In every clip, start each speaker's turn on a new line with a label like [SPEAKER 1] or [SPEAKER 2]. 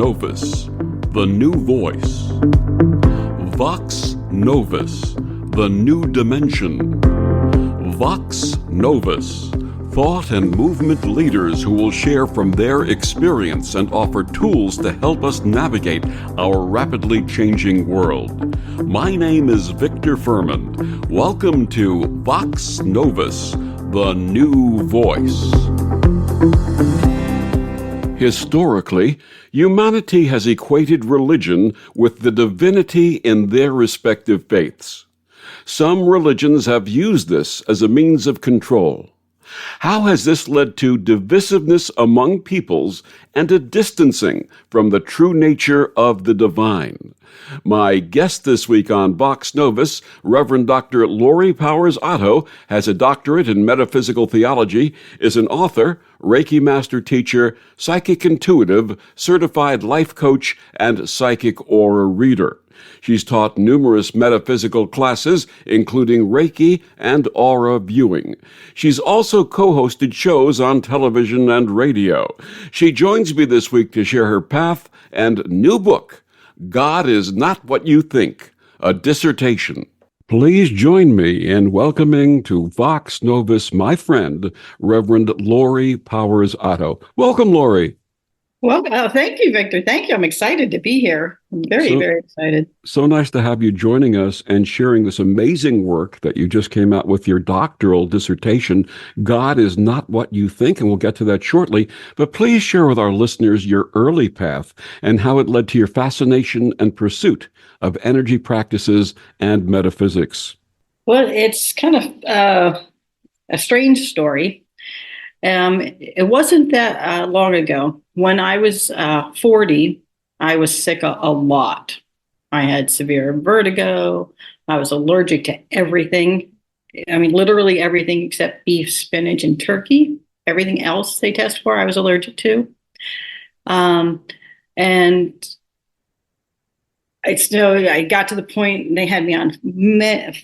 [SPEAKER 1] Novus, the new voice. Vox Novus, the new dimension. Vox Novus, thought and movement leaders who will share from their experience and offer tools to help us navigate our rapidly changing world. My name is Victor Furman. Welcome to Vox Novus, the new voice. Historically, humanity has equated religion with the divinity in their respective faiths. Some religions have used this as a means of control. How has this led to divisiveness among peoples and a distancing from the true nature of the divine? My guest this week on Vox Novus, Reverend Dr. Lori Powers Otto, has a doctorate in Metaphysical Theology, is an author, Reiki Master-Teacher, psychic intuitive, certified life coach, and psychic aura reader. She's taught numerous metaphysical classes, including Reiki and Aura Viewing. She's also co-hosted shows on television and radio. She joins me this week to share her path and new book, God is Not What You Think, a Dissertation. Please join me in welcoming to Vox Novus my friend, Reverend Lori Powers Otto. Welcome, Lori.
[SPEAKER 2] Well, thank you, Victor. Thank you. I'm excited to be here. I'm very excited.
[SPEAKER 1] So nice to have you joining us and sharing this amazing work that you just came out with, your doctoral dissertation, God is Not What You Think, and we'll get to that shortly. But please share with our listeners your early path and how it led to your fascination and pursuit of energy practices and metaphysics.
[SPEAKER 2] Well, it's kind of a strange story. It wasn't that long ago. When I was 40, I was sick a lot. I had severe vertigo. I was allergic to everything. I mean, literally everything except beef, spinach, and turkey. Everything else they test for, I was allergic to. And I got to the point they had me on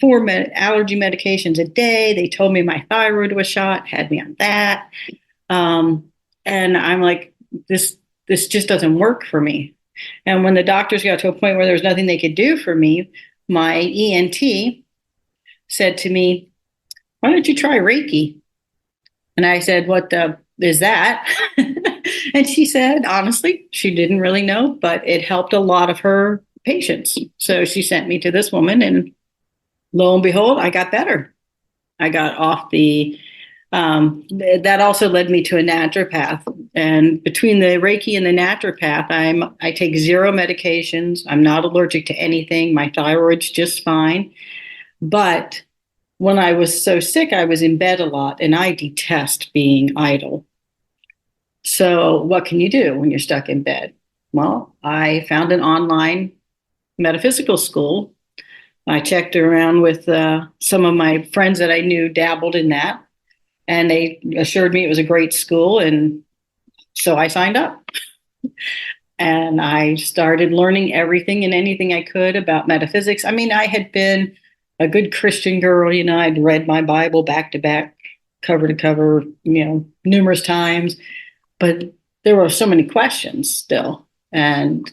[SPEAKER 2] 4 allergy medications a day. They told me my thyroid was shot, had me on that. And I'm like, this just doesn't work for me. And when the doctors got to a point where there was nothing they could do for me, my ENT said to me, why don't you try Reiki? And I said, what is that? And she said, honestly, she didn't really know, but it helped a lot of her patients. So she sent me to this woman, and lo and behold, I got better. I got off that also led me to a naturopath. And between the Reiki and the naturopath, I take 0 medications. I'm not allergic to anything. My thyroid's just fine. But when I was so sick, I was in bed a lot, and I detest being idle. So what can you do when you're stuck in bed? Well, I found an online metaphysical school. I checked around with some of my friends that I knew dabbled in that, and they assured me it was a great school, and so I signed up. And I started learning everything and anything I could about metaphysics. I mean, I had been a good Christian girl, I'd read my Bible back to back, cover to cover, numerous times, but there were so many questions still. And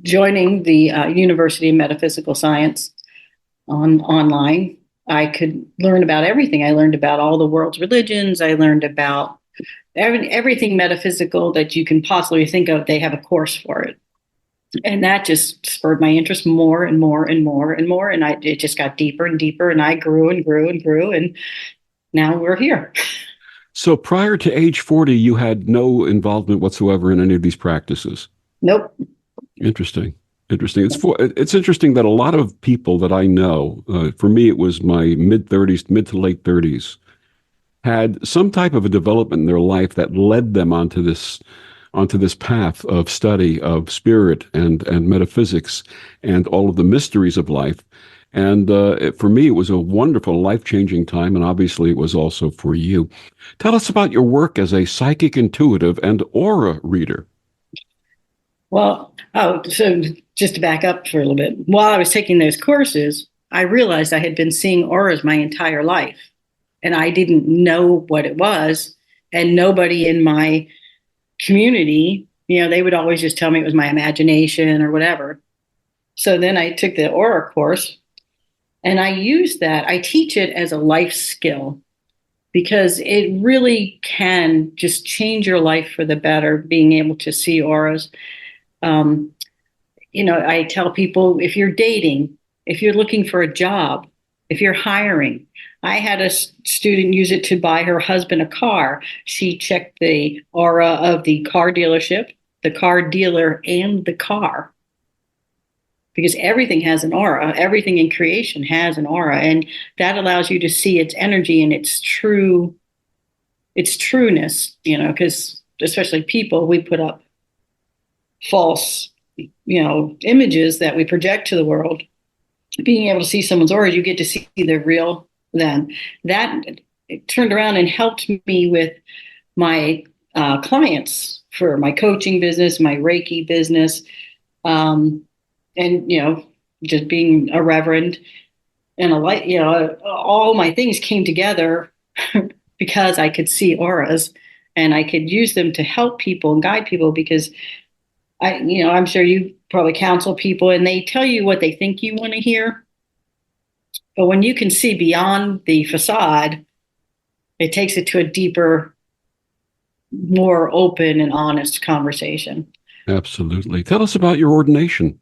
[SPEAKER 2] joining the University of Metaphysical Science online, I could learn about everything. I learned about all the world's religions. I learned about everything metaphysical that you can possibly think of. They have a course for it. And that just spurred my interest more and more and more and more. And it just got deeper and deeper. And I grew and grew and grew. And now we're here.
[SPEAKER 1] So prior to age 40, you had no involvement whatsoever in any of these practices?
[SPEAKER 2] Nope.
[SPEAKER 1] Interesting. It's interesting that a lot of people that I know, for me it was my mid to late 30s, had some type of a development in their life that led them onto this path of study of spirit and metaphysics and all of the mysteries of life. And for me, it was a wonderful, life-changing time, and obviously it was also for you. Tell us about your work as a psychic intuitive and aura reader.
[SPEAKER 2] Well, so just to back up for a little bit, while I was taking those courses, I realized I had been seeing auras my entire life, and I didn't know what it was, and nobody in my community, they would always just tell me it was my imagination or whatever. So then I took the aura course, and I use that. I teach it as a life skill because it really can just change your life for the better, being able to see auras. I tell people, if you're dating, if you're looking for a job, if you're hiring, I had a student use it to buy her husband a car. She checked the aura of the car dealership, the car dealer, and the car. Because everything has an aura, everything in creation has an aura, and that allows you to see its energy and its trueness, because especially people, we put up false, images that we project to the world. Being able to see someone's aura, you get to see the real them. That it turned around and helped me with my clients for my coaching business, my Reiki business, and just being a reverend and a light. All my things came together because I could see auras and I could use them to help people and guide people. Because I'm sure you probably counsel people and they tell you what they think you want to hear. But when you can see beyond the facade, it takes it to a deeper, more open and honest conversation.
[SPEAKER 1] Absolutely. Tell us about your ordination.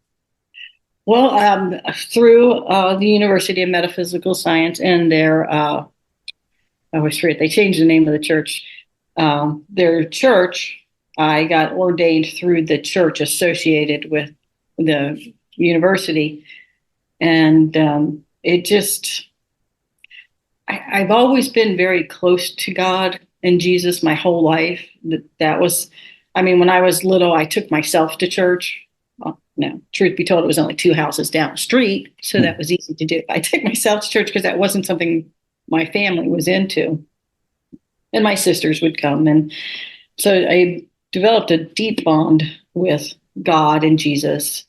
[SPEAKER 2] Well, through the University of Metaphysical Science and their, I always forget, they changed the name of the church. Their church, I got ordained through the church associated with the university. And I've always been very close to God and Jesus my whole life. That was, when I was little, I took myself to church. Well, no, truth be told, it was only 2 houses down the street. So that was easy to do. I took myself to church because that wasn't something my family was into. And my sisters would come. And so I developed a deep bond with God and Jesus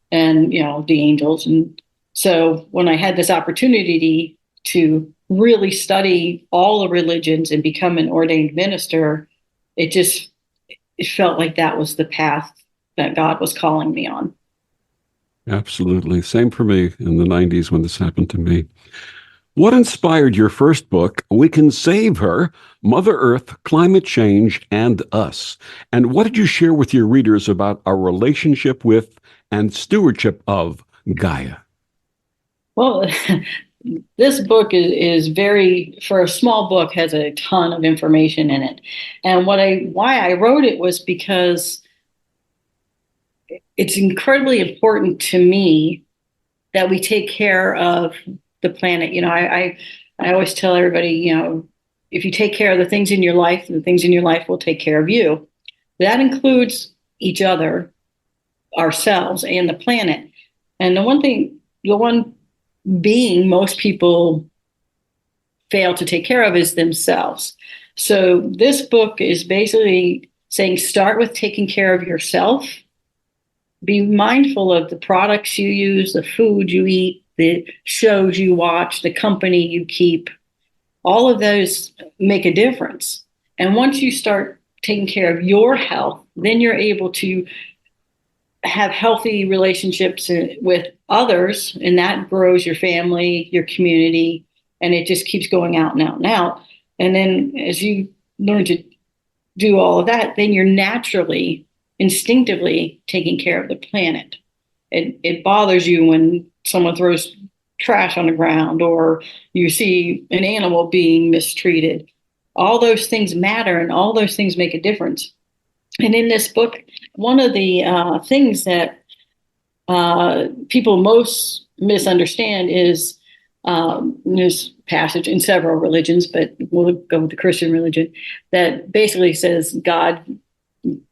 [SPEAKER 2] and, the angels. And so when I had this opportunity to really study all the religions and become an ordained minister, it felt like that was the path that God was calling me on.
[SPEAKER 1] Absolutely. Same for me in the 90s when this happened to me. What inspired your first book, We Can Save Her, Mother Earth, Climate Change, and Us? And what did you share with your readers about our relationship with and stewardship of Gaia?
[SPEAKER 2] Well, this book is very, for a small book, has a ton of information in it. And why I wrote it was because it's incredibly important to me that we take care of the planet. I always tell everybody, if you take care of the things in your life, the things in your life will take care of you. That includes each other, ourselves, and the planet. And the one being most people fail to take care of is themselves. So this book is basically saying, start with taking care of yourself. Be mindful of the products you use, the food you eat, the shows you watch, the company you keep. All of those make a difference. And once you start taking care of your health, then you're able to have healthy relationships with others, and that grows your family, your community, and it just keeps going out and out and out. And then as you learn to do all of that, then you're naturally, instinctively taking care of the planet. It bothers you when someone throws trash on the ground or you see an animal being mistreated. All those things matter and all those things make a difference. And in this book, one of the things that people most misunderstand is this passage in several religions, but we'll go with the Christian religion, that basically says God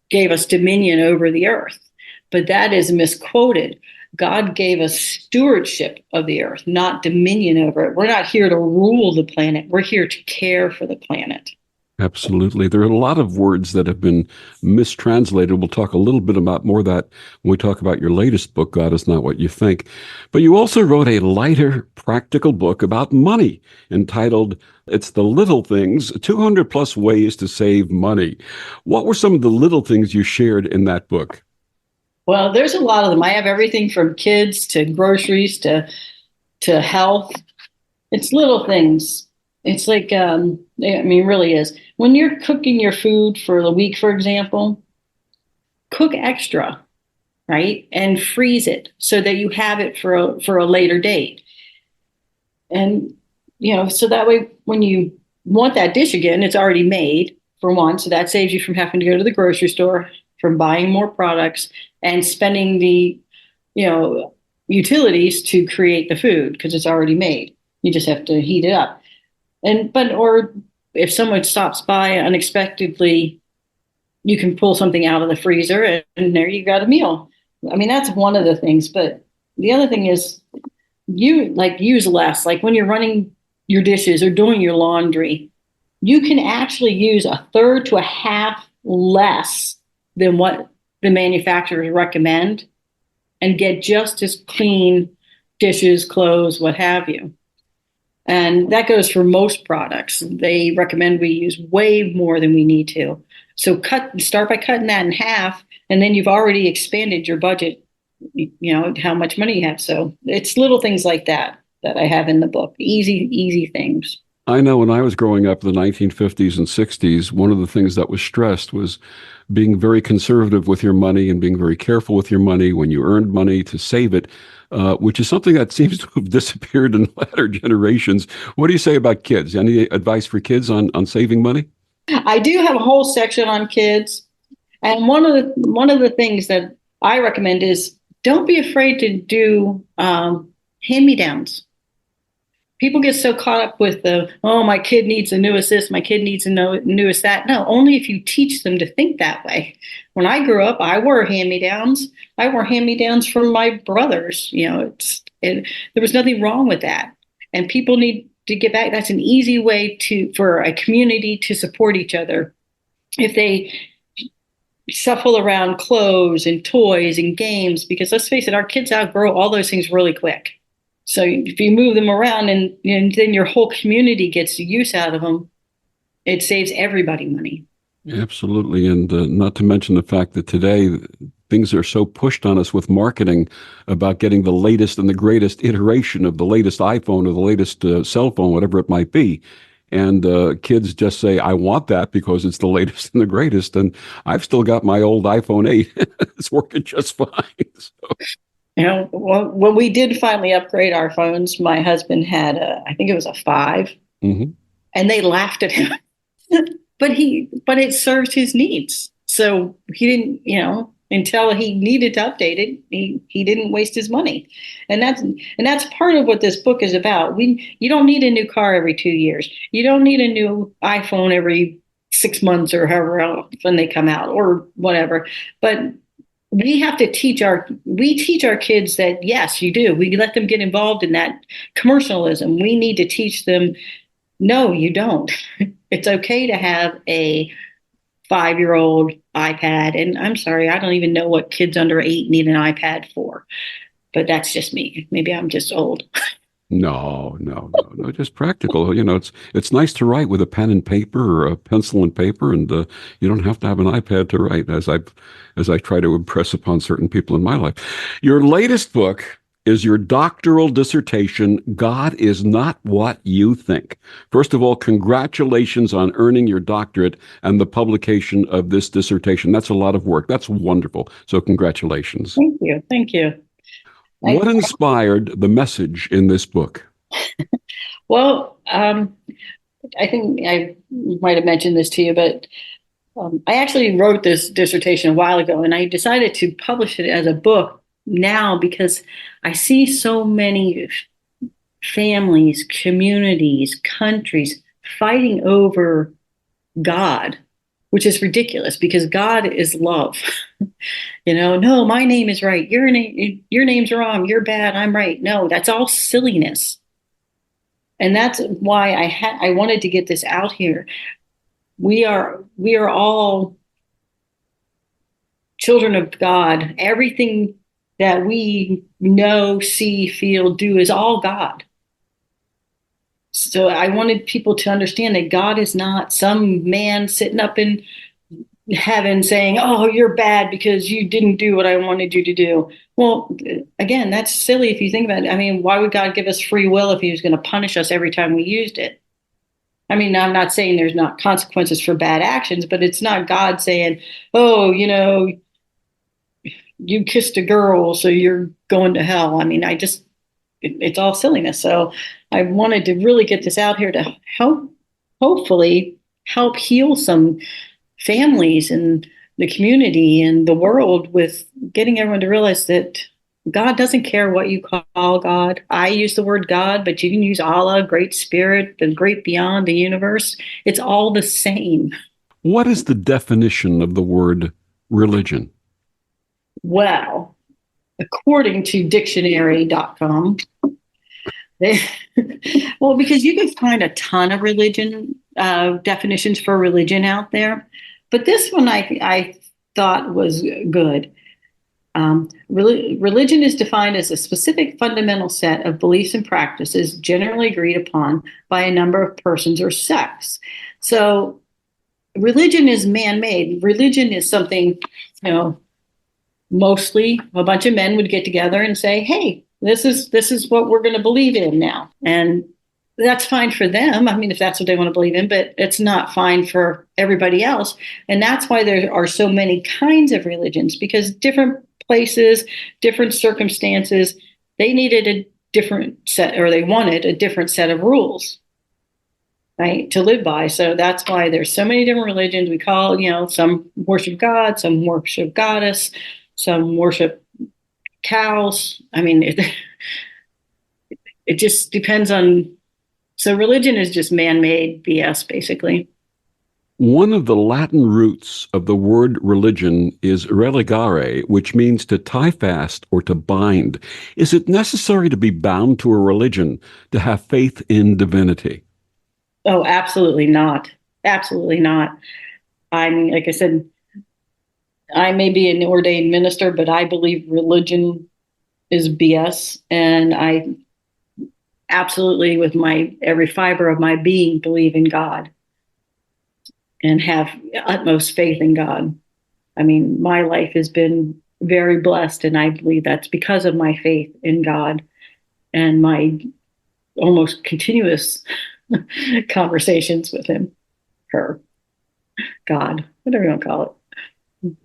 [SPEAKER 2] gave us dominion over the earth. But that is misquoted. God gave us stewardship of the earth, not dominion over it. We're not here to rule the planet. We're here to care for the planet.
[SPEAKER 1] Absolutely. There are a lot of words that have been mistranslated. We'll talk a little bit about more of that when we talk about your latest book, God is Not What You Think. But you also wrote a lighter, practical book about money entitled It's the Little Things, 200 plus ways to save money. What were some of the little things you shared in that book?
[SPEAKER 2] Well, there's a lot of them. I have everything from kids to groceries to health. It's little things. It's like, I mean, it really is. When you're cooking your food for the week, for example, cook extra, right? And freeze it so that you have it for a later date. And, so that way when you want that dish again, it's already made for one. So that saves you from having to go to the grocery store, from buying more products and spending the, utilities to create the food because it's already made. You just have to heat it up. Or if someone stops by unexpectedly, you can pull something out of the freezer and there you got a meal. I mean, that's one of the things. But the other thing is use less. Like when you're running your dishes or doing your laundry, you can actually use a third to a half less than what the manufacturers recommend and get just as clean dishes, clothes, what have you. And that goes for most products. They recommend we use way more than we need to. So start by cutting that in half, and then you've already expanded your budget, how much money you have. So it's little things like that I have in the book. Easy things.
[SPEAKER 1] I know when I was growing up in the 1950s and 60s, one of the things that was stressed was being very conservative with your money and being very careful with your money when you earned money to save it, which is something that seems to have disappeared in latter generations. What do you say about kids? Any advice for kids on saving money?
[SPEAKER 2] I do have a whole section on kids. And one of the things that I recommend is don't be afraid to do hand-me-downs. People get so caught up with my kid needs the newest this, my kid needs the newest that. No, only if you teach them to think that way. When I grew up, I wore hand-me-downs. I wore hand-me-downs from my brothers. There was nothing wrong with that. And people need to get back. That's an easy way for a community to support each other. If they shuffle around clothes and toys and games, because let's face it, our kids outgrow all those things really quick. So if you move them around and then your whole community gets use out of them, it saves everybody money.
[SPEAKER 1] Absolutely. And not to mention the fact that today things are so pushed on us with marketing about getting the latest and the greatest iteration of the latest iPhone or the latest cell phone, whatever it might be. And kids just say, I want that because it's the latest and the greatest. And I've still got my old iPhone 8. It's working just fine. So.
[SPEAKER 2] When we did finally upgrade our phones, my husband had I think it was a 5,
[SPEAKER 1] Mm-hmm.
[SPEAKER 2] and they laughed at him. but it served his needs. So he didn't, until he needed to update it, he didn't waste his money. And that's part of what this book is about. You don't need a new car every 2 years. You don't need a new iPhone every 6 months or however else when they come out or whatever. But we have to teach our kids that, yes, you do. We let them get involved in that commercialism. We need to teach them, no, you don't. It's okay to have a 5-year-old iPad. And I'm sorry, I don't even know what kids under 8 need an iPad for. But that's just me. Maybe I'm just old.
[SPEAKER 1] No, just practical. It's nice to write with a pen and paper or a pencil and paper, and you don't have to have an iPad to write, as I try to impress upon certain people in my life. Your latest book is your doctoral dissertation, God is Not What You Think. First of all, congratulations on earning your doctorate and the publication of this dissertation. That's a lot of work. That's wonderful. So congratulations.
[SPEAKER 2] Thank you.
[SPEAKER 1] What inspired the message in this book?
[SPEAKER 2] Well, I think I might have mentioned this to you, but I actually wrote this dissertation a while ago, and I decided to publish it as a book now because I see so many families, communities, countries fighting over God, which is ridiculous because God is love. No, my name is right. Your name's wrong. You're bad. I'm right. No, that's all silliness. And that's why I wanted to get this out here. we are all children of God. Everything that we know, see, feel, do is all God. So I wanted people to understand that God is not some man sitting up in heaven saying, "Oh, you're bad because you didn't do what I wanted you to do." Well, again, that's silly if you think about it. I mean, why would God give us free will if he was going to punish us every time we used it? I mean, I'm not saying there's not consequences for bad actions, but it's not God saying, "Oh, you kissed a girl, so you're going to hell." I mean, it's all silliness. So I wanted to really get this out here to hopefully help heal some families and the community and the world, with getting everyone to realize that God doesn't care what you call God. I use the word God, but you can use Allah, Great Spirit, the great beyond, the universe. It's all the same.
[SPEAKER 1] What is the definition of the word religion?
[SPEAKER 2] Well, according to dictionary.com, well, because you can find a ton of definitions for religion out there, but this one I thought was good. Religion is defined as a specific fundamental set of beliefs and practices generally agreed upon by a number of persons or sects. So religion is man-made. Religion is something, mostly a bunch of men would get together and say, "Hey, this is what we're going to believe in now." And that's fine for them. I mean, if that's what they want to believe in, but it's not fine for everybody else. And that's why there are so many kinds of religions, because different places, different circumstances, they needed a different set, or they wanted a different set of rules, right, to live by. So that's why there's so many different religions. We call, some worship God, some worship goddess, some worship cows. I mean, it just depends on. So religion is just man-made BS, basically.
[SPEAKER 1] One of the Latin roots of the word religion is religare, which means to tie fast or to bind. Is it necessary to be bound to a religion to have faith in divinity?
[SPEAKER 2] Oh, absolutely not. Absolutely not. I mean, like I said, I may be an ordained minister, but I believe religion is BS. And I absolutely, with my every fiber of my being, believe in God and have utmost faith in God. I mean, my life has been very blessed, and I believe that's because of my faith in God and my almost continuous conversations with him, her, God, whatever you want to call it.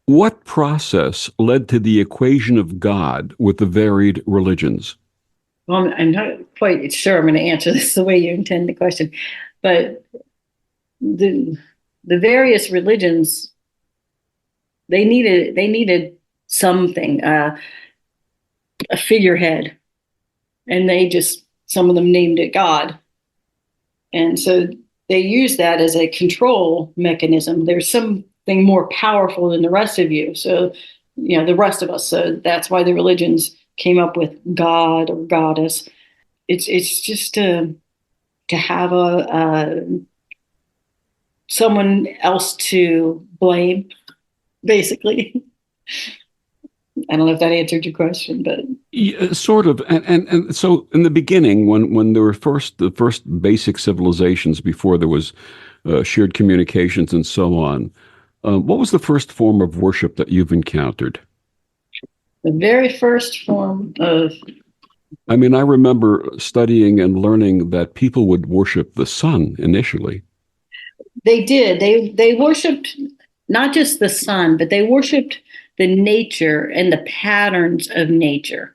[SPEAKER 1] What process led to the equation of God with the varied religions?
[SPEAKER 2] Well, I'm not quite sure I'm going to answer this the way you intend the question, but the various religions, they needed something, a figurehead, and some of them named it God, and so they use that as a control mechanism. There's something more powerful than the rest of you, so the rest of us. So that's why the religions came up with God or goddess. It's just to have someone else to blame, basically. I don't know if that answered your question, but
[SPEAKER 1] Yeah, sort of. And so in the beginning, when there were the first basic civilizations before there was shared communications and so on, what was the first form of worship that you've encountered?
[SPEAKER 2] the very first form of
[SPEAKER 1] I mean, I remember studying and learning that people would worship the sun initially.
[SPEAKER 2] they did. They worshipped not just the sun, but they worshipped the nature and the patterns of nature.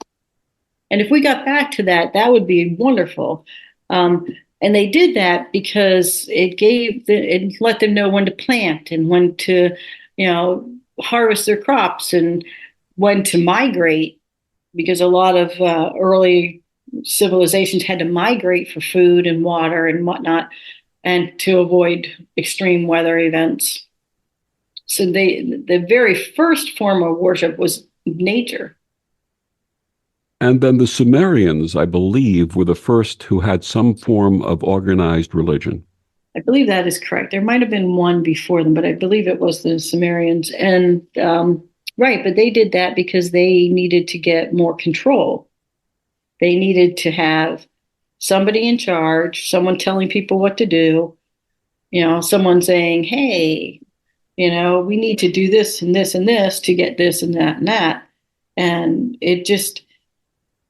[SPEAKER 2] And if we got back to that, that would be wonderful. And they did that because it let them know when to plant and when to, harvest their crops and when to migrate, because a lot of early civilizations had to migrate for food and water and whatnot, and to avoid extreme weather events. So the very first form of worship was nature.
[SPEAKER 1] And then the Sumerians, I believe, were the first who had some form of organized religion.
[SPEAKER 2] I believe that is correct. There might have been one before them, but I believe it was the Sumerians. And right, but they did that because they needed to get more control. They needed to have somebody in charge, someone telling people what to do, someone saying, hey, we need to do this and this and this to get this and that and that. And it just,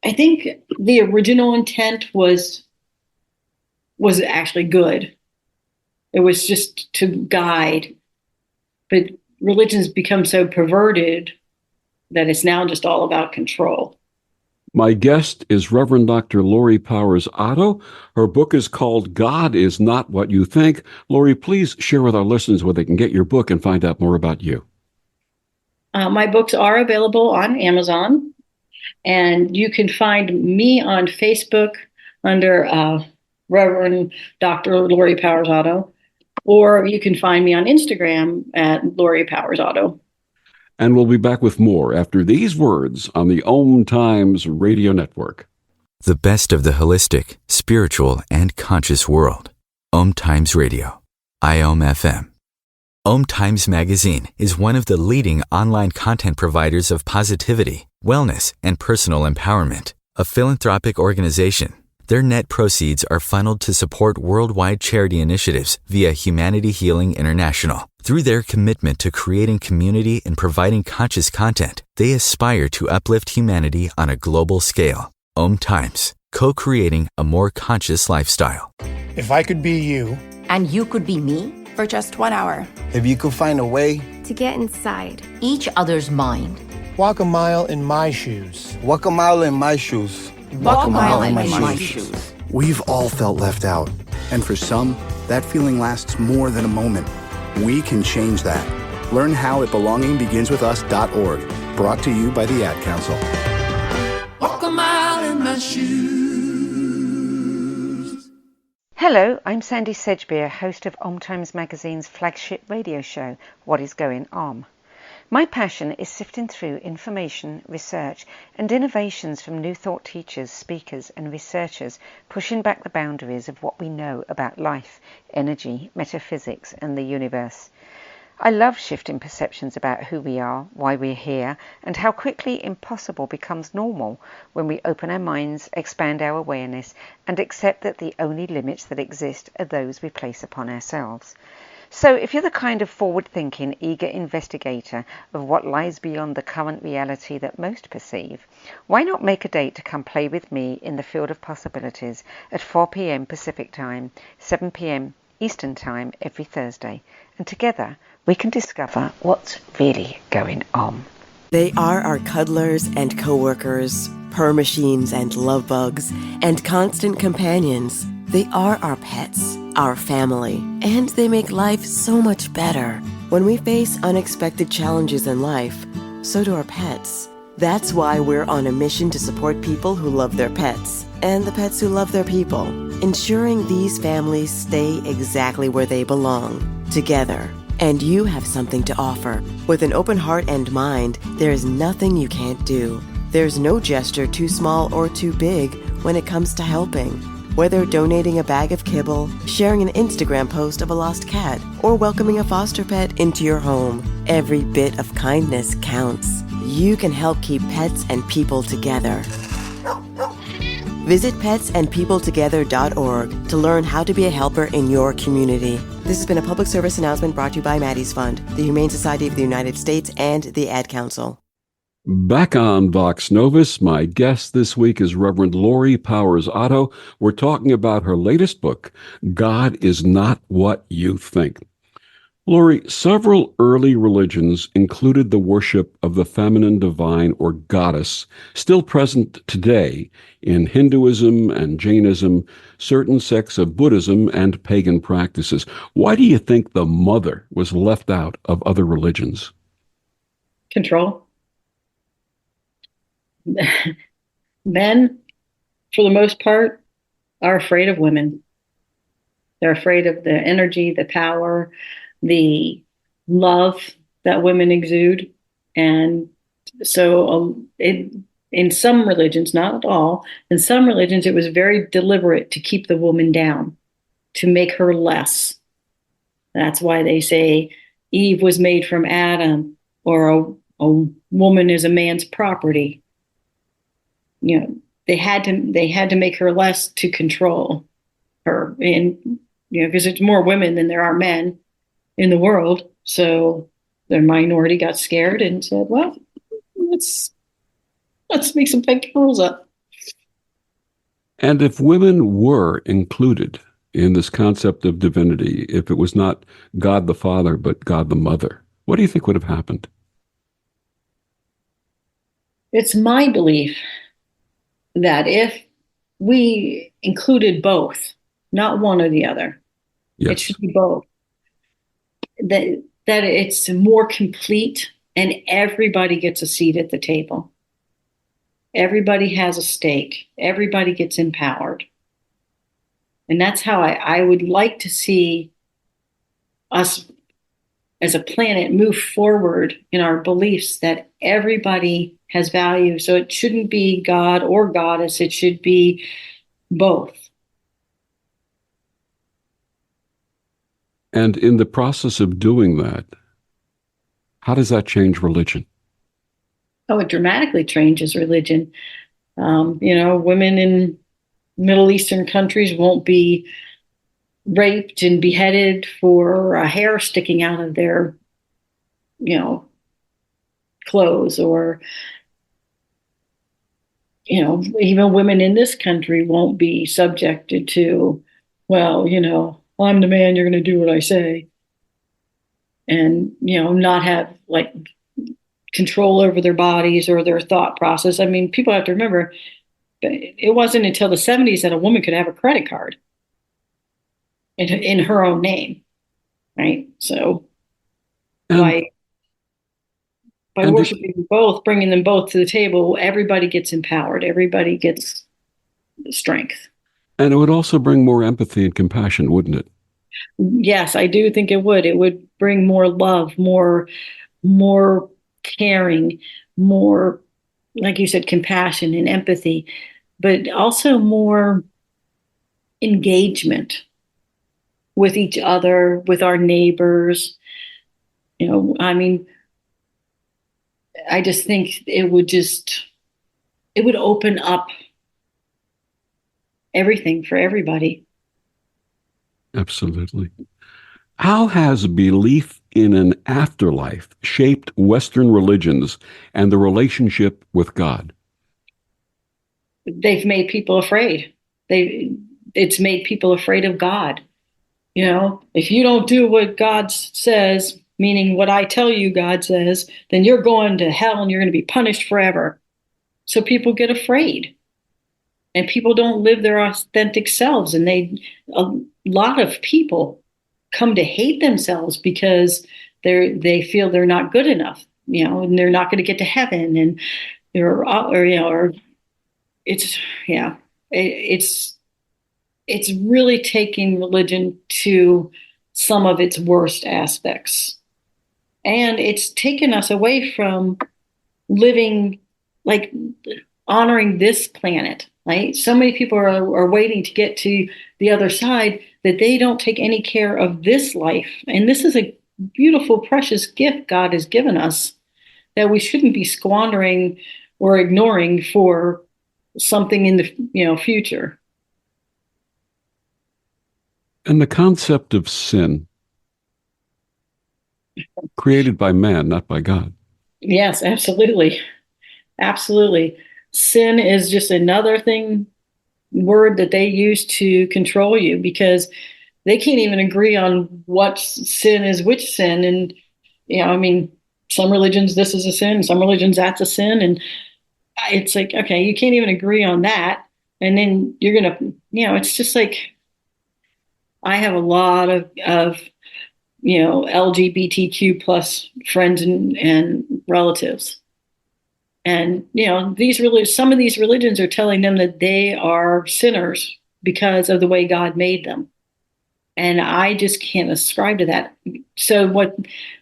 [SPEAKER 2] I think the original intent was actually good. It was just to guide. But religion's become so perverted that it's now just all about control.
[SPEAKER 1] My guest is Reverend Dr. Lori Powers Otto. Her book is called God is Not What You Think. Lori, please share with our listeners where they can get your book and find out more about you.
[SPEAKER 2] My books are available on Amazon, and you can find me on Facebook under Reverend Dr. Lori Powers Otto, or you can find me on Instagram at Lori Powers Otto.
[SPEAKER 1] And we'll be back with more after these words on the Om Times Radio Network.
[SPEAKER 3] The best of the holistic, spiritual, and conscious world. Om Times Radio. IOM FM. Om Times Magazine is one of the leading online content providers of positivity, wellness, and personal empowerment. A philanthropic organization, their net proceeds are funneled to support worldwide charity initiatives via Humanity Healing International. Through their commitment to creating community and providing conscious content, they aspire to uplift humanity on a global scale. Om Times, co-creating a more conscious lifestyle.
[SPEAKER 4] If I could be you,
[SPEAKER 5] and you could be me,
[SPEAKER 6] for just 1 hour.
[SPEAKER 7] If you could find a way
[SPEAKER 6] to get inside
[SPEAKER 5] each other's mind.
[SPEAKER 4] Walk a mile in my shoes.
[SPEAKER 7] Walk a mile in my shoes.
[SPEAKER 5] Walk a mile in my shoes.
[SPEAKER 8] We've all felt left out. And for some, that feeling lasts more than a moment. We can change that. Learn how at belongingbeginswithus.org. Brought to you by the Ad Council.
[SPEAKER 9] Walk a mile in my shoes.
[SPEAKER 10] Hello, I'm Sandy Sedgbeer, host of Om Times Magazine's flagship radio show, What is Going On? My passion is sifting through information, research, and innovations from new thought teachers, speakers, and researchers, pushing back the boundaries of what we know about life, energy, metaphysics, and the universe. I love shifting perceptions about who we are, why we're here, and how quickly impossible becomes normal when we open our minds, expand our awareness, and accept that the only limits that exist are those we place upon ourselves. So if you're the kind of forward-thinking, eager investigator of what lies beyond the current reality that most perceive, why not make a date to come play with me in the field of possibilities at 4 p.m. Pacific Time, 7 p.m. Eastern Time every Thursday, and together we can discover what's really going on.
[SPEAKER 11] They are our cuddlers and co-workers, purr machines and love bugs, and constant companions. They are our pets, our family, and they make life so much better. When we face unexpected challenges in life, so do our pets. That's why we're on a mission to support people who love their pets, and the pets who love their people, ensuring these families stay exactly where they belong, together. And you have something to offer. With an open heart and mind, there is nothing you can't do. There's no gesture too small or too big when it comes to helping. Whether donating a bag of kibble, sharing an Instagram post of a lost cat, or welcoming a foster pet into your home, every bit of kindness counts. You can help keep pets and people together. Visit petsandpeopletogether.org to learn how to be a helper in your community. This has been a public service announcement brought to you by Maddie's Fund, the Humane Society of the United States, and the Ad Council.
[SPEAKER 1] Back on Vox Novus, my guest this week is Reverend Lori Powers Otto. We're talking about her latest book, God is Not What You Think. Lori, several early religions included the worship of the feminine divine or goddess, still present today in Hinduism and Jainism, certain sects of Buddhism, and pagan practices. Why do you think the mother was left out of other religions?
[SPEAKER 2] Control. Men, for the most part, are afraid of women. They're afraid of the energy, the power, the love that women exude. And so in some religions, not all, in some religions, it was very deliberate to keep the woman down. to make her less. That's why they say Eve was made from Adam, or a woman is a man's property. They had to make her less to control her, and because there's more women than there are men in the world. So the minority got scared and said, "Well, let's make some fake rules up."
[SPEAKER 1] And if women were included in this concept of divinity, if it was not God the Father, but God the Mother, what do you think would have happened?
[SPEAKER 2] It's my belief that if we included both, not one or the other,
[SPEAKER 1] Yes.
[SPEAKER 2] it should be both, that it's more complete and everybody gets a seat at the table. Everybody has a stake. Everybody gets empowered. And that's how I would like to see us as a planet move forward in our beliefs that everybody has value. So it shouldn't be God or goddess. It should be both.
[SPEAKER 1] And in the process of doing that, how does that change religion?
[SPEAKER 2] Oh, it dramatically changes religion. Women in Middle Eastern countries won't be raped and beheaded for a hair sticking out of their, clothes, or, even women in this country won't be subjected to, well, I'm the man, you're going to do what I say. And, not have like control over their bodies or their thought process. I mean, people have to remember, it wasn't until the 70s that a woman could have a credit card in her own name, right? So by worshiping both, bringing them both to the table, everybody gets empowered. Everybody gets strength.
[SPEAKER 1] And it would also bring more empathy and compassion, wouldn't it?
[SPEAKER 2] Yes, I do think it would. It would bring more love, more caring, more, like you said, compassion and empathy, but also more engagement with each other, with our neighbors. I just think it would open up everything for everybody.
[SPEAKER 1] Absolutely. How has belief in an afterlife shaped Western religions and the relationship with God?
[SPEAKER 2] They've made people afraid. It's made people afraid of God. If you don't do what God says, meaning what I tell you God says, then you're going to hell and you're going to be punished forever. So people get afraid. And people don't live their authentic selves. And a lot of people come to hate themselves because they feel they're not good enough, and they're not going to get to heaven, and it's really taking religion to some of its worst aspects, and it's taken us away from living, like, honoring this planet. Right? So many people are waiting to get to the other side that they don't take any care of this life. And this is a beautiful, precious gift God has given us that we shouldn't be squandering or ignoring for something in the future.
[SPEAKER 1] And the concept of sin, created by man, not by God.
[SPEAKER 2] Yes, absolutely. Absolutely. Sin is just another word that they use to control you, because they can't even agree on what sin is which sin. And, some religions, this is a sin, some religions, that's a sin. And it's like, okay, you can't even agree on that. And then you're going to, it's just like, I have a lot of LGBTQ plus friends and relatives. And, some of these religions are telling them that they are sinners because of the way God made them. And I just can't ascribe to that. So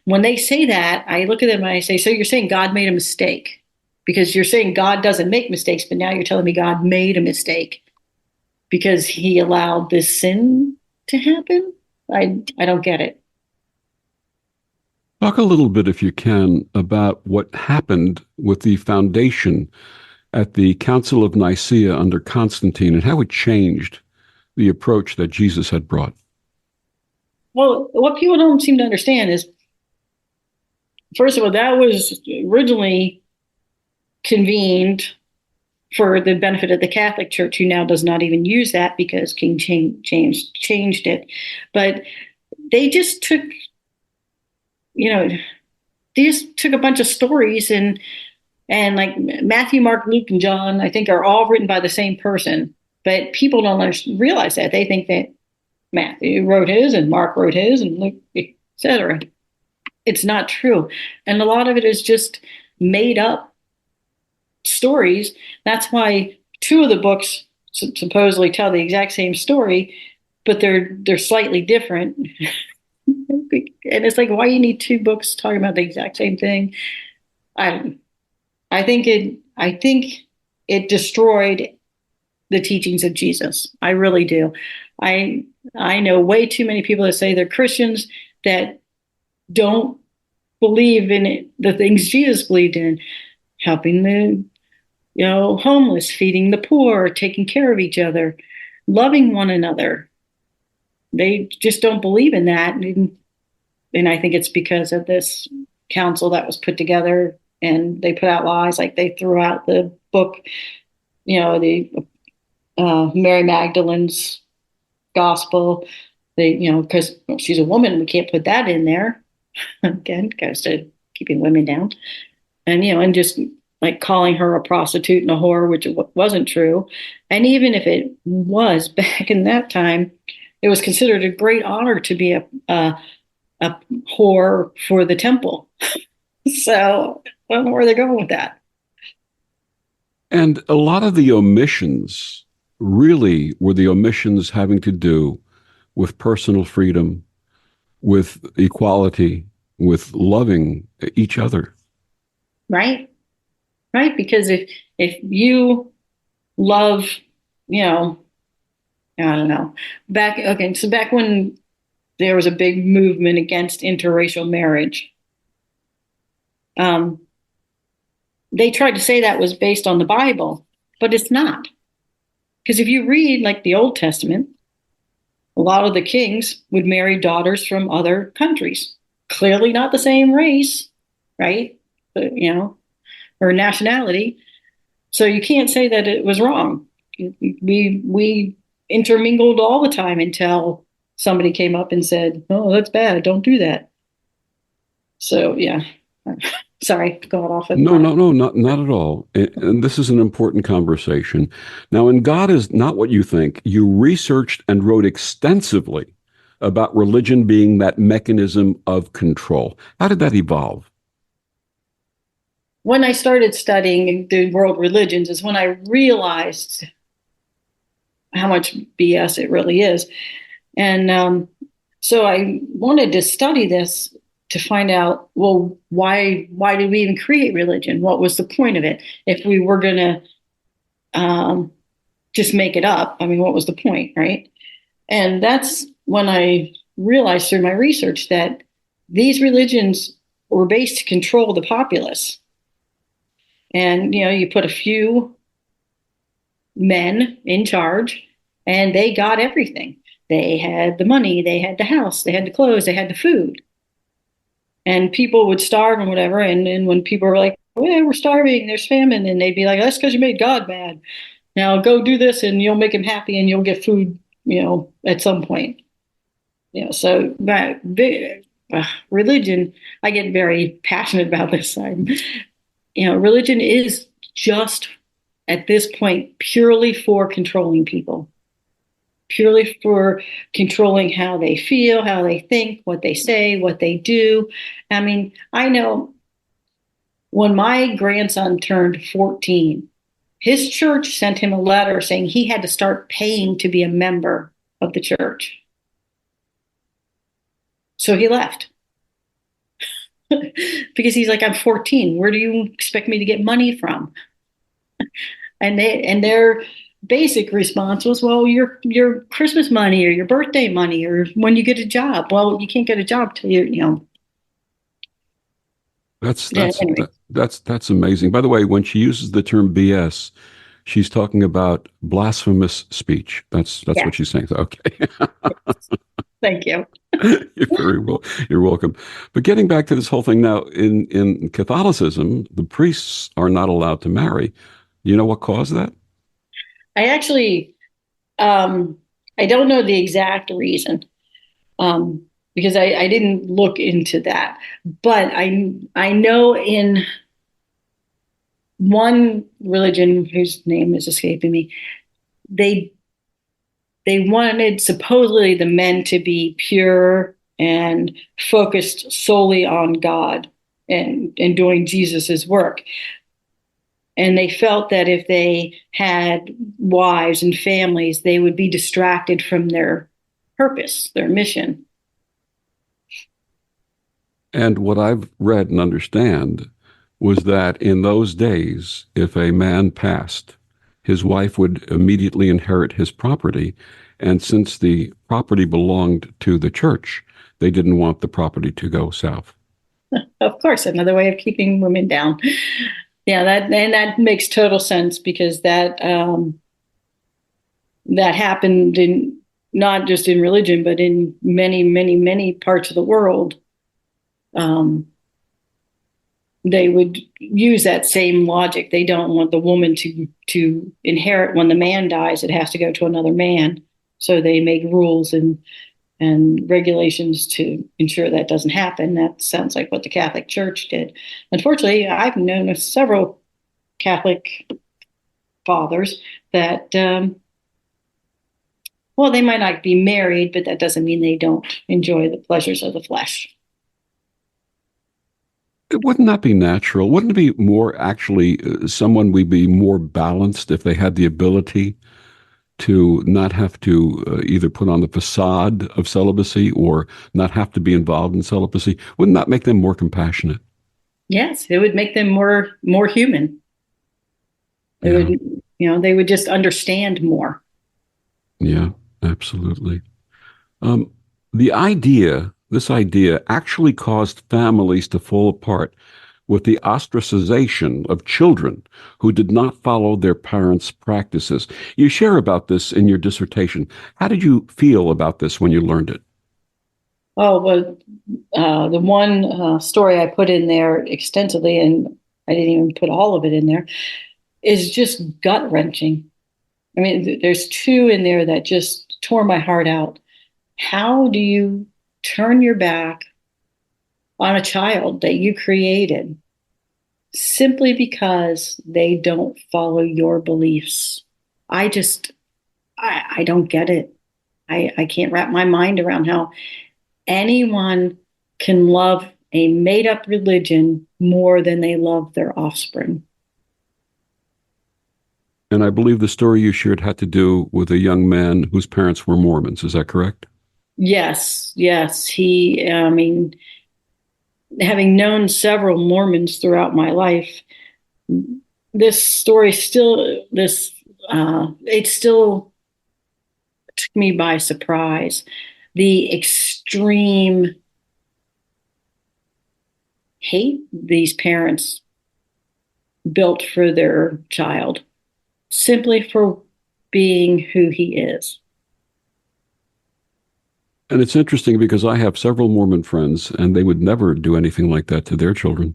[SPEAKER 2] when they say that, I look at them and I say, so you're saying God made a mistake? Because you're saying God doesn't make mistakes, but now you're telling me God made a mistake because he allowed this sin to happen? I don't get it.
[SPEAKER 1] Talk a little bit, if you can, about what happened with the foundation at the Council of Nicaea under Constantine and how it changed the approach that Jesus had brought.
[SPEAKER 2] Well, what people don't seem to understand is, first of all, that was originally convened for the benefit of the Catholic Church, who now does not even use that because King James changed it. But they just took, they just took a bunch of stories and like Matthew, Mark, Luke, and John, I think, are all written by the same person. But people don't realize that. They think that Matthew wrote his and Mark wrote his and Luke, etc. It's not true. And a lot of it is just made up stories. That's why two of the books supposedly tell the exact same story, but they're slightly different. And it's like, why you need two books talking about the exact same thing? I think it destroyed the teachings of Jesus. I really do. I know way too many people that say they're Christians that don't believe in the things Jesus believed in, helping the homeless, feeding the poor, taking care of each other, loving one another. They just don't believe in that. And I think it's because of this council that was put together, and they put out lies. Like they threw out the book, the Mary Magdalene's gospel. Because she's a woman, we can't put that in there. Again, goes to keeping women down. And, and just like calling her a prostitute and a whore, which wasn't true. And even if it was back in that time, it was considered a great honor to be a whore for the temple. So I don't know where they're going with that.
[SPEAKER 1] And a lot of the omissions really were the omissions having to do with personal freedom, with equality, with loving each other.
[SPEAKER 2] Right. Right. Because if you love, I don't know, back when there was a big movement against interracial marriage, they tried to say that was based on the Bible, but it's not. Because if you read like the Old Testament, a lot of the kings would marry daughters from other countries, clearly not the same race, right? But, or nationality. So you can't say that it was wrong. We intermingled all the time until somebody came up and said, "Oh, that's bad. Don't do that." So yeah, sorry, going off.
[SPEAKER 1] No, not at all. And this is an important conversation. Now, in God Is Not What You Think, you researched and wrote extensively about religion being that mechanism of control. How did that evolve?
[SPEAKER 2] When I started studying the world religions is when I realized how much BS it really is. And so I wanted to study this to find out, well, why did we even create religion? What was the point of it? If we were going to just make it up, I mean, what was the point, right? And that's when I realized through my research that these religions were based to control the populace. And, you put a few men in charge and they got everything. They had the money, they had the house, they had the clothes, they had the food. And people would starve and whatever. And when people were like, "Oh, yeah, we're starving, there's famine," and they'd be like, "That's because you made God mad. Now go do this and you'll make him happy and you'll get food, at some point." So that religion, I get very passionate about this. Religion is just at this point purely for controlling people, purely for controlling how they feel, how they think, what they say, what they do. I mean, I know when my grandson turned 14, his church sent him a letter saying he had to start paying to be a member of the church. So he left. Because he's like, "I'm 14. Where do you expect me to get money from?" And they're basic response was, well, your Christmas money or your birthday money or when you get a job. Well, you can't get a job till anyway.
[SPEAKER 1] That's amazing. By the way, when she uses the term BS, she's talking about blasphemous speech. That's
[SPEAKER 2] Yeah.
[SPEAKER 1] what she's saying. Okay.
[SPEAKER 2] Thank you.
[SPEAKER 1] You're welcome. But getting back to this whole thing now, in Catholicism, the priests are not allowed to marry. You know what caused that?
[SPEAKER 2] I actually, I don't know the exact reason, because I didn't look into that. But I know in one religion whose name is escaping me, they wanted supposedly the men to be pure and focused solely on God and doing Jesus's work. And they felt that if they had wives and families, they would be distracted from their purpose, their mission.
[SPEAKER 1] And what I've read and understand was that in those days, if a man passed, his wife would immediately inherit his property. And since the property belonged to the church, they didn't want the property to go south.
[SPEAKER 2] Of course, another way of keeping women down. Yeah, that makes total sense, because that happened in not just in religion, but in many, many, many parts of the world. They would use that same logic. They don't want the woman to inherit when the man dies. It has to go to another man. So they make rules and regulations to ensure that doesn't happen. That sounds like what the Catholic Church did. Unfortunately, I've known of several Catholic fathers that, well, they might not be married, but that doesn't mean they don't enjoy the pleasures of the flesh.
[SPEAKER 1] Wouldn't that be natural? Wouldn't it be more actually someone would be more balanced if they had the ability to not have to either put on the facade of celibacy or not have to be involved in celibacy? Wouldn't that make them more compassionate?
[SPEAKER 2] Yes, it would make them more human. It would, they would just understand more.
[SPEAKER 1] Yeah, absolutely. This idea actually caused families to fall apart with the ostracization of children who did not follow their parents' practices. You share about this in your dissertation. How did you feel about this when you learned it?
[SPEAKER 2] Oh, well, the one story I put in there extensively, and I didn't even put all of it in there, is just gut-wrenching. I mean, there's two in there that just tore my heart out. How do you turn your back on a child that you created simply because they don't follow your beliefs? I don't get it. I can't wrap my mind around how anyone can love a made-up religion more than they love their offspring.
[SPEAKER 1] And I believe the story you shared had to do with a young man whose parents were Mormons. Is that correct? Yes.
[SPEAKER 2] He, having known several Mormons throughout my life, this story it still took me by surprise. The extreme hate these parents built for their child, simply for being who he is.
[SPEAKER 1] And it's interesting because I have several Mormon friends, and they would never do anything like that to their children.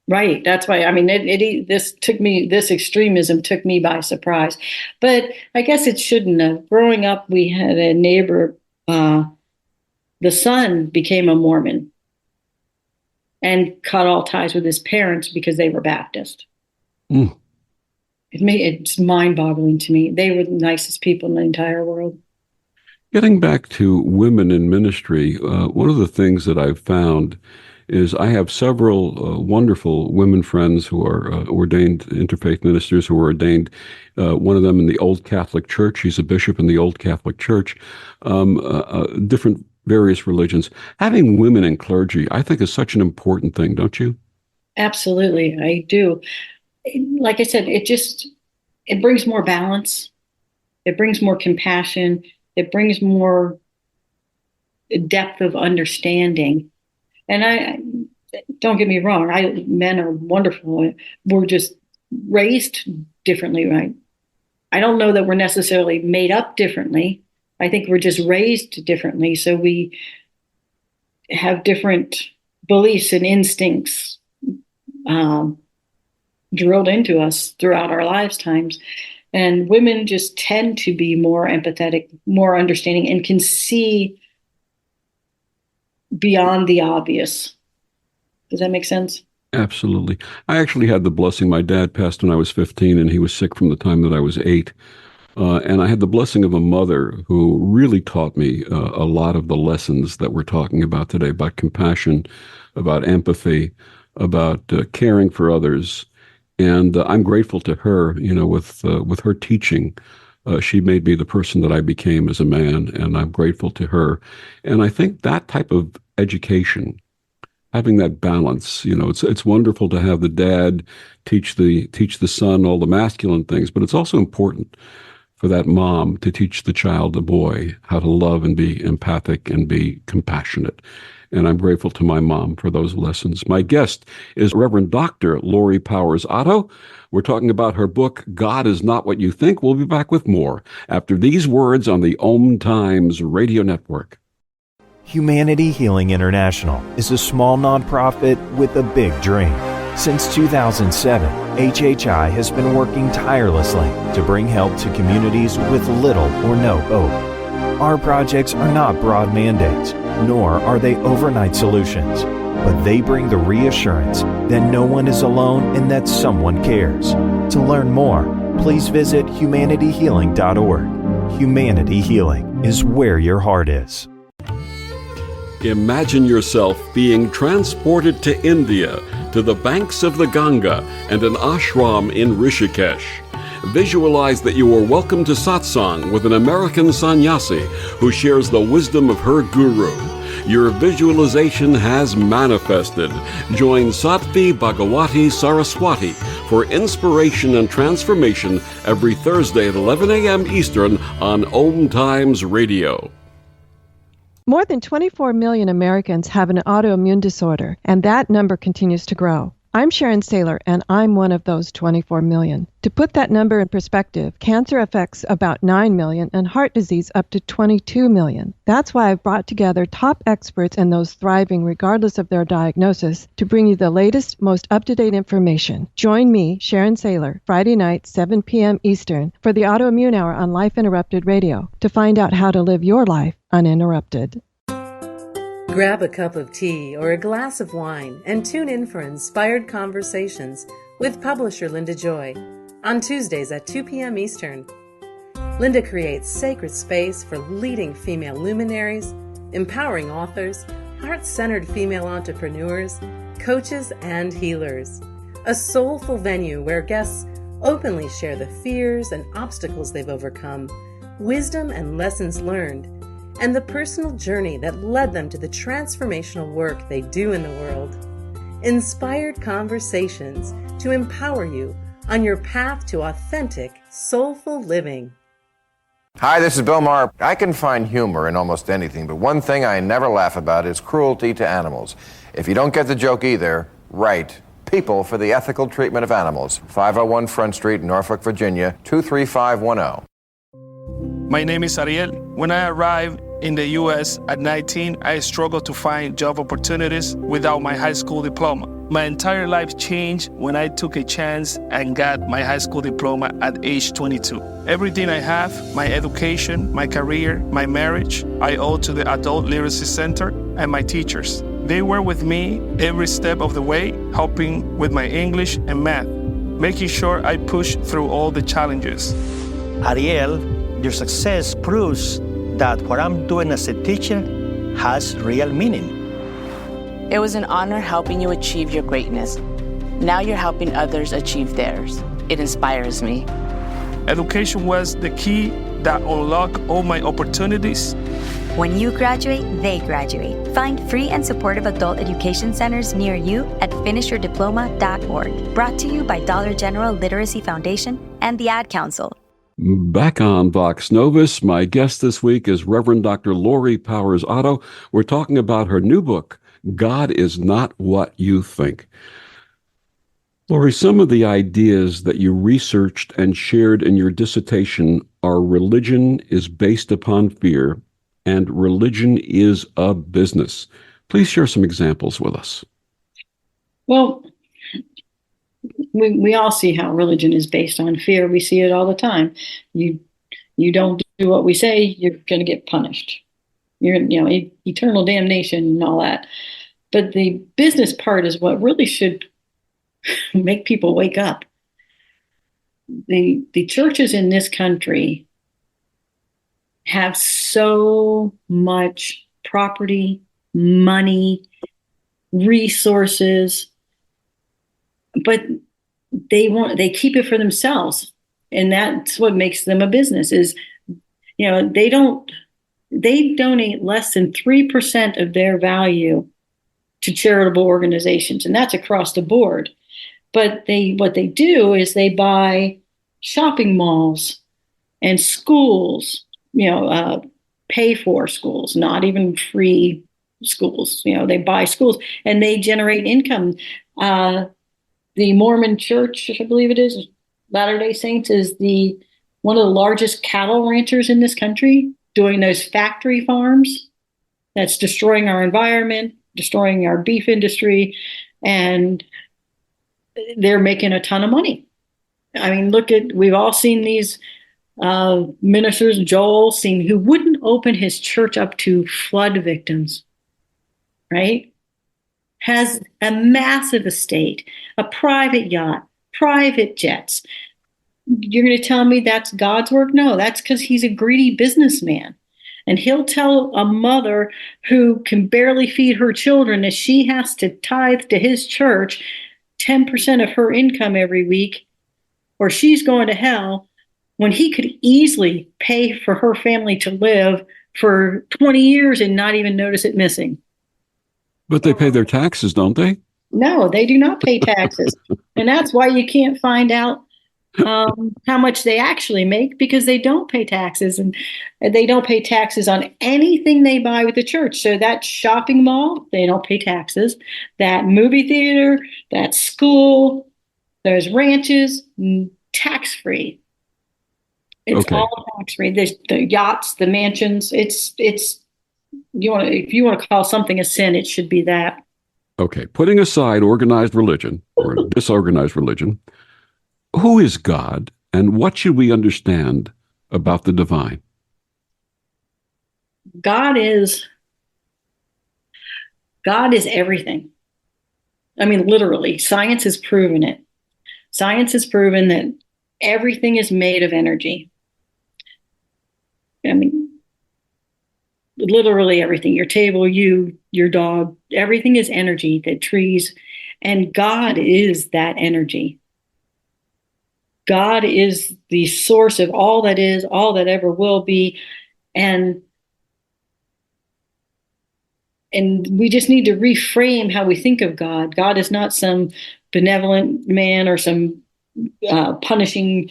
[SPEAKER 2] Right. That's why, this extremism took me by surprise. But I guess it shouldn't have. Growing up, we had a neighbor, the son became a Mormon and cut all ties with his parents because they were Baptist.
[SPEAKER 1] Mm.
[SPEAKER 2] It's mind-boggling to me. They were the nicest people in the entire world.
[SPEAKER 1] Getting back to women in ministry, one of the things that I've found is I have several wonderful women friends who are ordained interfaith ministers who are ordained, one of them in the Old Catholic Church. He's a bishop in the Old Catholic Church, different various religions. Having women in clergy, I think, is such an important thing, don't you?
[SPEAKER 2] Absolutely, I do. Like I said, it brings more balance. It brings more compassion. It brings more depth of understanding. And I don't get me wrong, men are wonderful. We're just raised differently, right? I don't know that we're necessarily made up differently. I think we're just raised differently. So we have different beliefs and instincts drilled into us throughout our lifetimes. And women just tend to be more empathetic, more understanding, and can see beyond the obvious. Does that make sense?
[SPEAKER 1] Absolutely. I actually had the blessing. My dad passed when I was 15, and he was sick from the time that I was 8. And I had the blessing of a mother who really taught me a lot of the lessons that we're talking about today, about compassion, about empathy, about caring for others. And I'm grateful to her, with her teaching. She made me the person that I became as a man, and I'm grateful to her. And I think that type of education, having that balance, it's wonderful to have the dad teach the son all the masculine things, but it's also important for that mom to teach the child, the boy, how to love and be empathic and be compassionate. And I'm grateful to my mom for those lessons. My guest is Reverend Dr. Lori Powers Otto. We're talking about her book, God is Not What You Think. We'll be back with more after these words on the Om Times Radio Network.
[SPEAKER 12] Humanity Healing International is a small nonprofit with a big dream. Since 2007, HHI has been working tirelessly to bring help to communities with little or no hope. Our projects are not broad mandates, nor are they overnight solutions, but they bring the reassurance that no one is alone and that someone cares. To learn more, please visit humanityhealing.org. Humanity Healing is where your heart is.
[SPEAKER 1] Imagine yourself being transported to India, to the banks of the Ganga and an ashram in Rishikesh. Visualize that you are welcome to satsang with an American sannyasi who shares the wisdom of her guru. Your visualization has manifested. Join Sattvi Bhagawati Saraswati for inspiration and transformation every Thursday at 11 a.m. Eastern on Om Times Radio.
[SPEAKER 13] More than 24 million Americans have an autoimmune disorder, and that number continues to grow. I'm Sharon Saylor, and I'm one of those 24 million. To put that number in perspective, cancer affects about 9 million and heart disease up to 22 million. That's why I've brought together top experts and those thriving regardless of their diagnosis to bring you the latest, most up-to-date information. Join me, Sharon Saylor, Friday night, 7 p.m. Eastern, for the Autoimmune Hour on Life Interrupted Radio to find out how to live your life uninterrupted.
[SPEAKER 14] Grab a cup of tea or a glass of wine and tune in for inspired conversations with publisher Linda Joy on Tuesdays at 2 p.m. Eastern. Linda creates sacred space for leading female luminaries, empowering authors, heart-centered female entrepreneurs, coaches, and healers. A soulful venue where guests openly share the fears and obstacles they've overcome, wisdom and lessons learned, and the personal journey that led them to the transformational work they do in the world. Inspired conversations to empower you on your path to authentic, soulful living.
[SPEAKER 15] Hi, this is Bill Maher. I can find humor in almost anything, but one thing I never laugh about is cruelty to animals. If you don't get the joke either, write People for the Ethical Treatment of Animals, 501 Front Street, Norfolk, Virginia, 23510.
[SPEAKER 16] My name is Ariel. When I arrived in the U.S. at 19, I struggled to find job opportunities without my high school diploma. My entire life changed when I took a chance and got my high school diploma at age 22. Everything I have, my education, my career, my marriage, I owe to the Adult Literacy Center and my teachers. They were with me every step of the way, helping with my English and math, making sure I pushed through all the challenges.
[SPEAKER 17] Ariel, your success proves that what I'm doing as a teacher has real meaning.
[SPEAKER 18] It was an honor helping you achieve your greatness. Now you're helping others achieve theirs. It inspires me.
[SPEAKER 16] Education was the key that unlocked all my opportunities.
[SPEAKER 19] When you graduate, they graduate. Find free and supportive adult education centers near you at finishyourdiploma.org. Brought to you by Dollar General Literacy Foundation and the Ad Council.
[SPEAKER 1] Back on Vox Novus, my guest this week is Reverend Dr. Lori Powers Otto. We're talking about her new book, God is Not What You Think. Lori, some of the ideas that you researched and shared in your dissertation are religion is based upon fear and religion is a business. Please share some examples with us.
[SPEAKER 2] Well, we all see how religion is based on fear. We see it all the time. You don't do what we say, you're going to get punished. Eternal damnation and all that. But the business part is what really should make people wake up. The churches in this country have so much property, money, resources, but they keep it for themselves, and that's what makes them a business. Is they donate less than 3% of their value to charitable organizations, and that's across the board. But what they do is they buy shopping malls and schools, pay for schools, not even free schools. They buy schools and they generate income. The Mormon Church, I believe it is, Latter-day Saints, is one of the largest cattle ranchers in this country, doing those factory farms that's destroying our environment, destroying our beef industry, and they're making a ton of money. I mean, we've all seen these ministers, Joel, who wouldn't open his church up to flood victims, right? Has a massive estate, a private yacht, private jets. You're going to tell me that's God's work? No, that's because he's a greedy businessman. And he'll tell a mother who can barely feed her children that she has to tithe to his church 10% of her income every week, or she's going to hell, when he could easily pay for her family to live for 20 years and not even notice it missing.
[SPEAKER 1] But they pay their taxes, don't they?
[SPEAKER 2] No, they do not pay taxes. And that's why you can't find out how much they actually make, because they don't pay taxes, and they don't pay taxes on anything they buy with the church. So that shopping mall, they don't pay taxes. That movie theater, that school, those ranches, tax-free. It's
[SPEAKER 1] okay.
[SPEAKER 2] all tax-free. There's the yachts, the mansions. If you want to call something a sin, it should be that.
[SPEAKER 1] Okay. Putting aside organized religion or disorganized religion, who is God, and what should we understand about the divine?
[SPEAKER 2] God is everything. I mean, literally, science has proven it. Science has proven that everything is made of energy. I mean, literally everything. Your table, your dog, everything is energy, the trees, and God is that energy. God is the source of all that is, all that ever will be, and we just need to reframe how we think of God. God is not some benevolent man or some punishing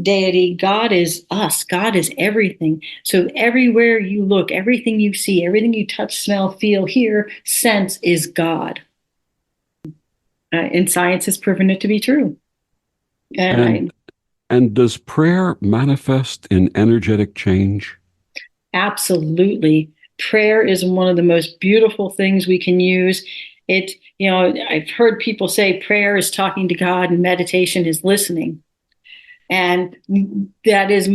[SPEAKER 2] deity. God is us. God is everything. So everywhere you look, everything you see, everything you touch, smell, feel, hear, sense is God. And science has proven it to be true.
[SPEAKER 1] And does prayer manifest in energetic change?
[SPEAKER 2] Absolutely. Prayer is one of the most beautiful things we can use. I've heard people say prayer is talking to God and meditation is listening. And that is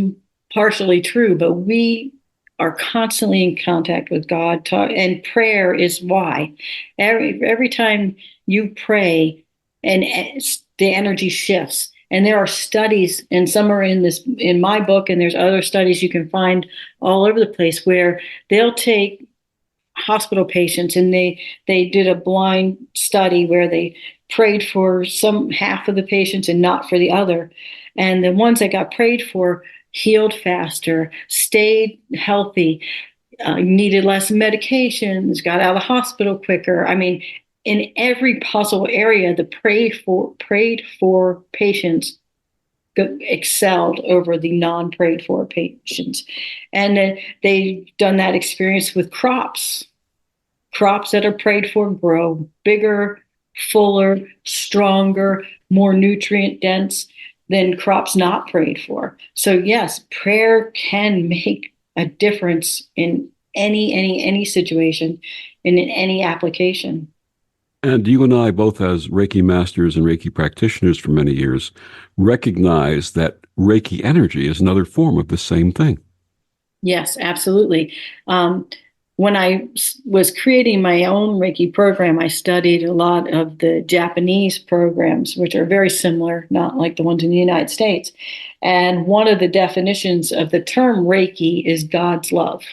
[SPEAKER 2] partially true, but we are constantly in contact with God, and prayer is why. Every time you pray, and the energy shifts. And there are studies, and some are in my book, and there's other studies you can find all over the place, where they'll take hospital patients and they did a blind study where they prayed for some half of the patients and not for the other. And the ones that got prayed for healed faster, stayed healthy, needed less medications, got out of the hospital quicker. I mean, in every possible area, the prayed for patients excelled over the non-prayed for patients. And they've done that experience with crops. Crops that are prayed for grow bigger, fuller, stronger, more nutrient dense than crops not prayed for. So yes, prayer can make a difference in any situation and in any application.
[SPEAKER 1] And you and I, both as Reiki masters and Reiki practitioners for many years, recognize that Reiki energy is another form of the same thing.
[SPEAKER 2] Yes, absolutely. When I was creating my own Reiki program, I studied a lot of the Japanese programs, which are very similar, not like the ones in the United States. And one of the definitions of the term Reiki is God's love.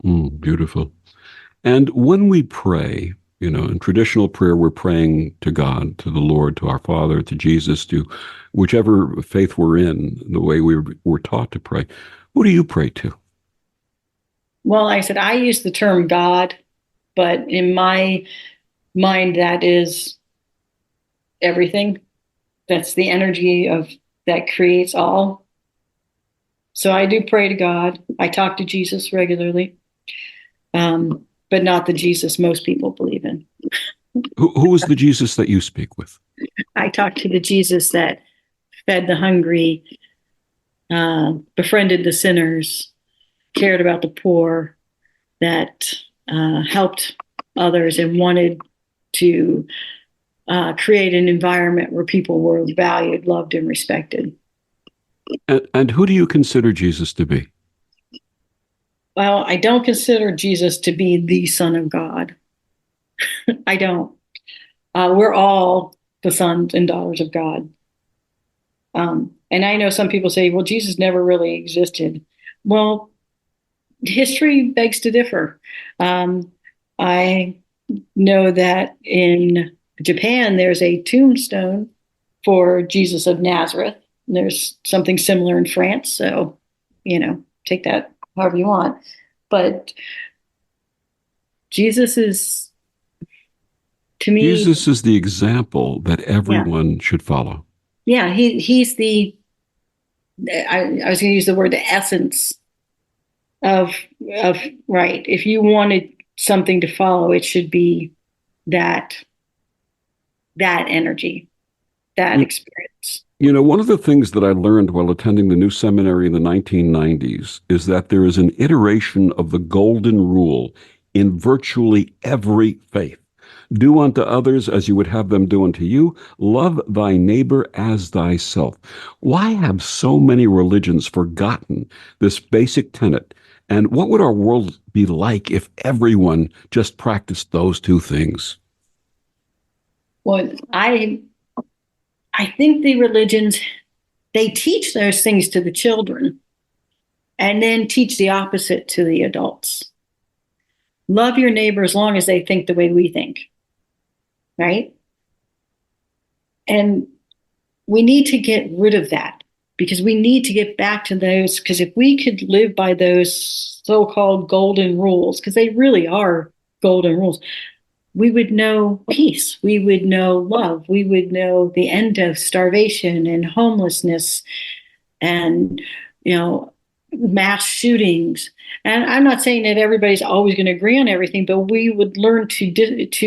[SPEAKER 1] Beautiful. And when we pray, in traditional prayer, we're praying to God, to the Lord, to our Father, to Jesus, to whichever faith we're in, the way we were taught to pray. Who do you pray to?
[SPEAKER 2] Well, I said I use the term God, but in my mind, that is everything. That's the energy that creates all. So I do pray to God. I talk to Jesus regularly, but not the Jesus most people believe in.
[SPEAKER 1] Who is the Jesus that you speak with?
[SPEAKER 2] I talk to the Jesus that fed the hungry, befriended the sinners, cared about the poor, that helped others and wanted to create an environment where people were valued, loved, and respected.
[SPEAKER 1] And who do you consider Jesus to be?
[SPEAKER 2] Well, I don't consider Jesus to be the Son of God. I don't. We're all the sons and daughters of God. And I know some people say, well, Jesus never really existed. Well, history begs to differ. I know that in Japan, there's a tombstone for Jesus of Nazareth. There's something similar in France. So, take that however you want. But Jesus is, to me...
[SPEAKER 1] Jesus is the example that everyone should follow.
[SPEAKER 2] Yeah, he's the... I was going to use the word the essence of right. If you wanted something to follow, it should be that energy, that experience.
[SPEAKER 1] One of the things that I learned while attending the new seminary in the 1990s is that there is an iteration of the golden rule in virtually every faith. Do unto others as you would have them do unto you. Love thy neighbor as thyself. Why have so many religions forgotten this basic tenet? And what would our world be like if everyone just practiced those two things?
[SPEAKER 2] Well, I think the religions, they teach those things to the children and then teach the opposite to the adults. Love your neighbor as long as they think the way we think, right? And we need to get rid of that because we need to get back to those, because if we could live by those so-called golden rules, because they really are golden rules, we would know peace, we would know love, we would know the end of starvation and homelessness and, mass shootings. And I'm not saying that everybody's always going to agree on everything, but we would learn to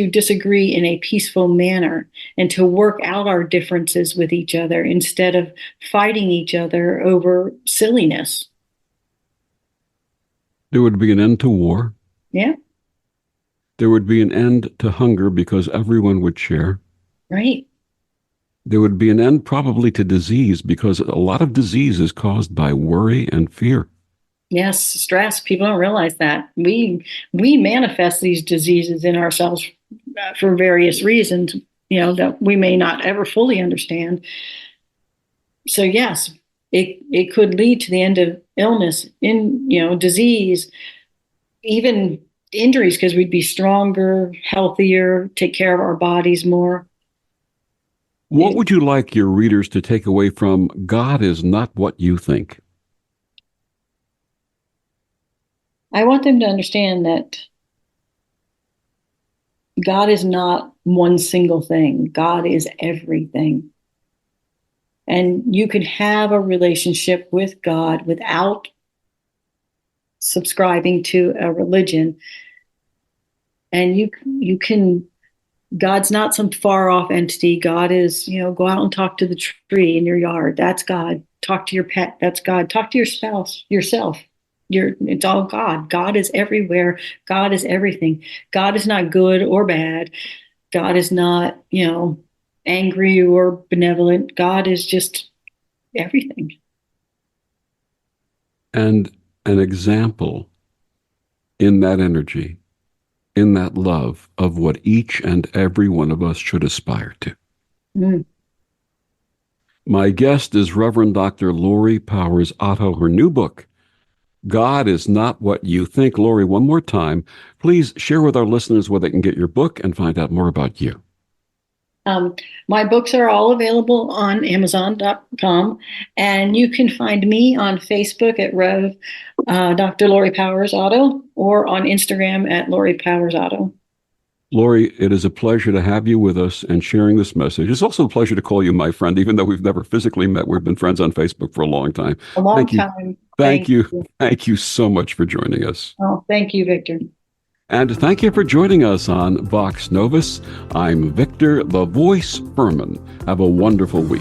[SPEAKER 2] disagree in a peaceful manner and to work out our differences with each other instead of fighting each other over silliness.
[SPEAKER 1] There would be an end to war.
[SPEAKER 2] Yeah.
[SPEAKER 1] There would be an end to hunger because everyone would share.
[SPEAKER 2] Right.
[SPEAKER 1] There would be an end probably to disease because a lot of disease is caused by worry and fear.
[SPEAKER 2] Yes, stress. People don't realize that. We manifest these diseases in ourselves for various reasons, that we may not ever fully understand. So yes, it could lead to the end of illness, disease, even injuries, because we'd be stronger, healthier, take care of our bodies more.
[SPEAKER 1] What would you like your readers to take away from God is not what you think?
[SPEAKER 2] I want them to understand that God is not one single thing. God is everything. And you can have a relationship with God without subscribing to a religion. And you can, God's not some far off entity. God is, go out and talk to the tree in your yard. That's God. Talk to your pet. That's God. Talk to your spouse, yourself. It's all God. God is everywhere. God is everything. God is not good or bad. God is not, angry or benevolent. God is just everything.
[SPEAKER 1] And an example in that energy, in that love of what each and every one of us should aspire to.
[SPEAKER 2] Mm.
[SPEAKER 1] My guest is Reverend Dr. Lori Powers Otto. Her new book, God is Not What You Think. Lori, one more time, please share with our listeners where they can get your book and find out more about you.
[SPEAKER 2] My books are all available on Amazon.com, and you can find me on Facebook at Rev Dr. Lori Powers Otto, or on Instagram at Lori Powers Otto.
[SPEAKER 1] Lori, it is a pleasure to have you with us and sharing this message. It's also a pleasure to call you my friend, even though we've never physically met. We've been friends on Facebook for a long time.
[SPEAKER 2] A long time.
[SPEAKER 1] Thank you. Thank you so much for joining us.
[SPEAKER 2] Oh, thank you, Victor.
[SPEAKER 1] And thank you for joining us on Vox Novus. I'm Victor, the Voice Furman. Have a wonderful week.